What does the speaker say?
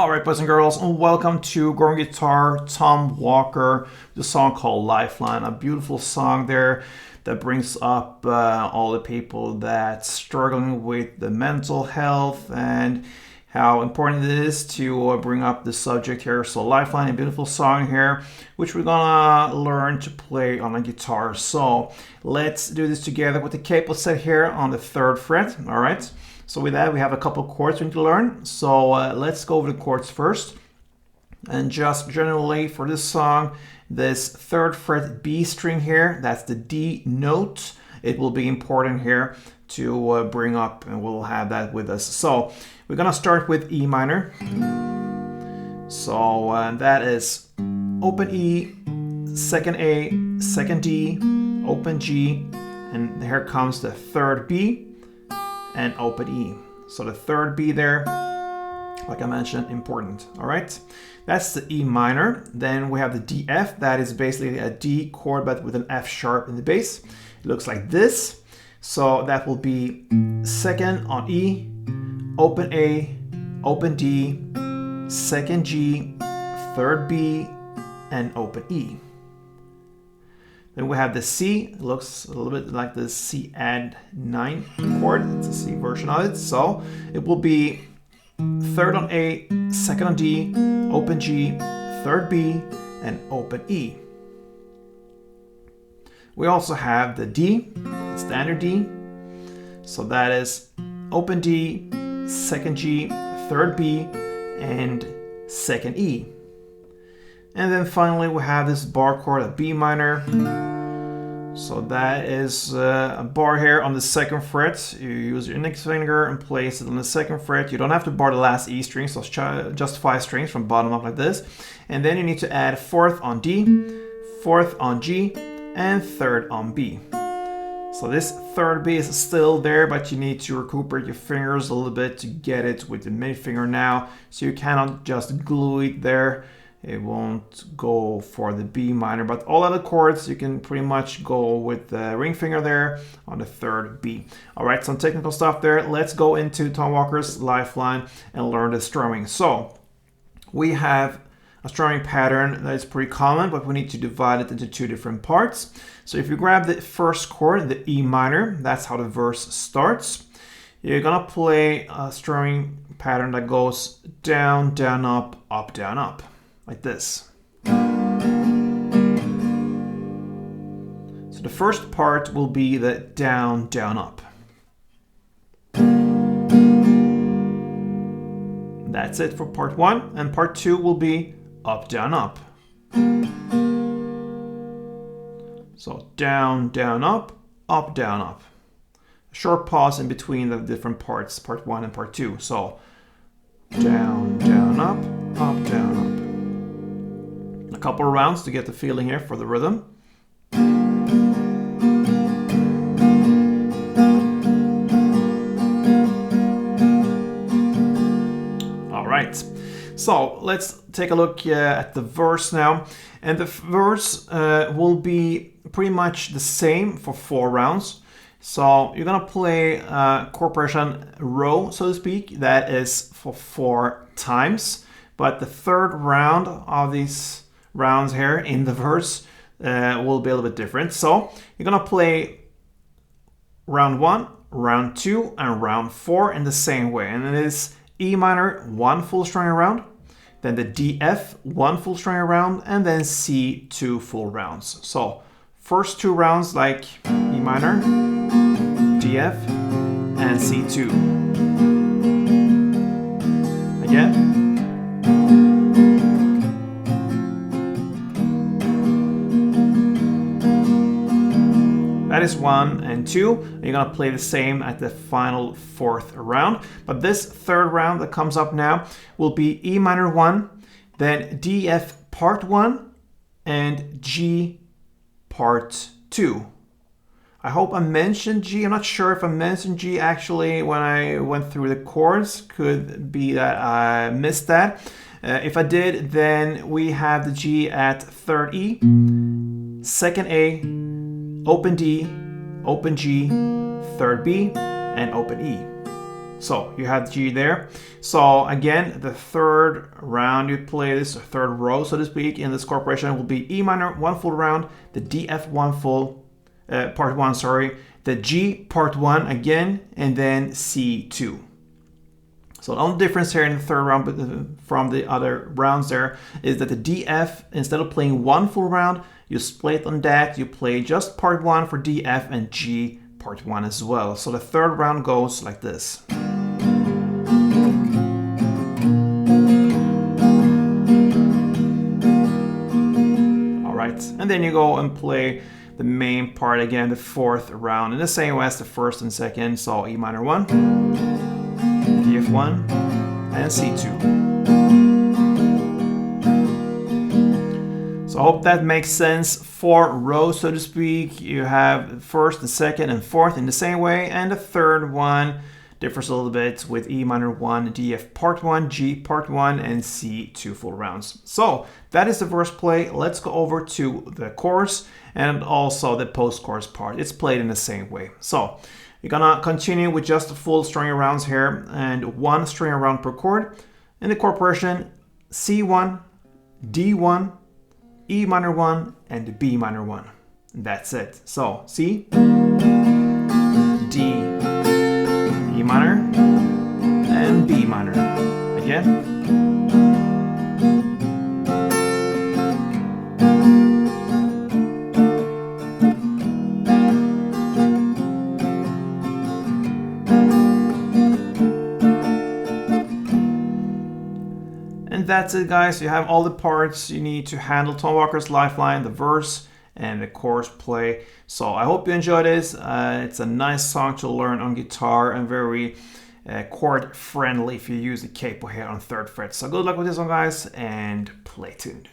Alright, boys and girls, and welcome to Growing Guitar, Tom Walker, the song called Lifeline, a beautiful song there that brings up all the people that's struggling with the mental health and how important it is to bring up the subject here. So Lifeline, a beautiful song here, which we're gonna learn to play on a guitar. So let's do this together with the capo set here on the 3rd fret, alright? So with that, we have a couple chords we need to learn. So let's go over the chords first. And just generally for this song, this 3rd fret B string here, that's the D note. It will be important here to bring up, and we'll have that with us. So we're gonna start with E minor. So that is open E, 2nd A, 2nd D, open G, and here comes the 3rd B. And open E. So the 3rd B there, like I mentioned, important. All right, that's the E minor. Then we have the D F. That is basically a D chord, but with an F sharp in the bass. It looks like this. So that will be 2nd on E, open A, open D, 2nd G, 3rd B, and open E. Then we have the C. It looks a little bit like the C add 9 chord. It's a C version of it. So it will be 3rd on A, 2nd on D, open G, 3rd B, and open E. We also have the D, standard D. So that is open D, 2nd G, 3rd B, and 2nd E. And then finally we have this bar chord, a B minor. So that is a bar here on the 2nd fret. You use your index finger and place it on the 2nd fret. You don't have to bar the last E string, so it's just 5 strings from bottom up like this. And then you need to add 4th on D, 4th on G, and 3rd on B. So this 3rd B is still there, but you need to recuperate your fingers a little bit to get it with the middle finger now. So you cannot just glue it there. It won't go for the B minor, but all other chords you can pretty much go with the ring finger there on the 3rd B. All right, some technical stuff there. Let's go into Tom Walker's Lifeline and learn the strumming. So we have a strumming pattern that is pretty common, but we need to divide it into 2 different parts. So if you grab the 1st chord, the E minor, that's how the verse starts. You're gonna play a strumming pattern that goes down, down, up, down, up. Like this. So the first part will be the down, down, up. That's it for part 1, and part 2 will be up, down, up. So down, down, up, down, up. A short pause in between the different parts, part 1 and part 2. So down, down, up, down, up. A couple of rounds to get the feeling here for the rhythm. All right, so let's take a look at the verse now. And the verse will be pretty much the same for 4 rounds. So you're gonna play chord progression row, so to speak. That is for 4 times. But the 3rd round of these rounds here in the verse will be a little bit different. So you're gonna play round 1, round 2, and round 4 in the same way. And it is E minor, 1 full strumming round, then the D F, 1 full strumming round, and then C, 2 full rounds. So first 2 rounds like E minor, D F, and C2. Again. That is 1 and 2. You're gonna play the same at the final 4th round. But this 3rd round that comes up now will be E minor 1, then D F part 1, and G part 2. I hope I mentioned G. I'm not sure if I mentioned G actually when I went through the chords. Could be that I missed that. If I did, then we have the G at 3rd E, 2nd A, open D, open G, 3rd B, and open E. So you have G there. So again, the third round you play this, or third row, so to speak, in this chord progression will be E minor 1 full round, the DF 1 full, part 1, sorry, the G part 1 again, and then C2. So the only difference here in the third round from the other rounds there is that the DF, instead of playing 1 full round, you split on that, you play just part 1 for DF and G part 1 as well. So the third round goes like this. Alright, and then you go and play the main part again, the fourth round, in the same way as the first and second. So E minor 1, DF1, and C2. So I hope that makes sense. 4 rows, so to speak. You have first, the second, and fourth in the same way, and the third one differs a little bit with E minor 1, DF part 1, G part 1, and C2 full rounds. So that is the verse play. Let's go over to the chorus and also the post-chorus part. It's played in the same way. So you're gonna continue with just the full string rounds here, and 1 string round per chord. In the chord progression, C1, D1, E minor 1, and B minor 1. And that's it. So C, D, E minor, and B minor. Again. And that's it, guys. You have all the parts you need to handle Tom Walker's Lifeline, the verse, and the chorus play. So I hope you enjoyed this. It's a nice song to learn on guitar and very chord friendly if you use the capo here on 3rd fret. So good luck with this one, guys, and play tuned.